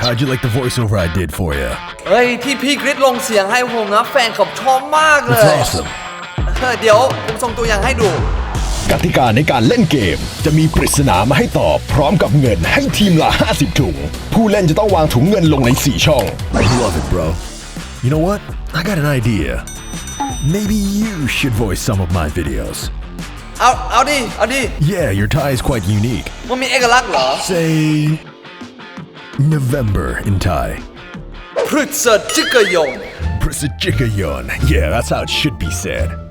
How'd you like the voiceover I did for you? เฮ้ยที่พี่กริดลงเสียงให้ผมนะแฟนคลับชอบมากเลย That's awesome. เดี๋ยวผมส่งตัวอย่างให้ดูกติกาในการเล่นเกมจะมีปริศนามาให้ตอบพร้อมกับเงินให้ทีมละ50ถุงผู้เล่นจะต้องวางถุงเงินลงใน4ช่อง I love it bro. You know what? I got an idea. Maybe you should voice some of my videos. เอาดิ Yeah, your tie is quite unique. มันมีเอกลักษณ์เหรอ Say November in Thai. พฤศจิกายน Prasajikayon. Yeah, that's how it should be said.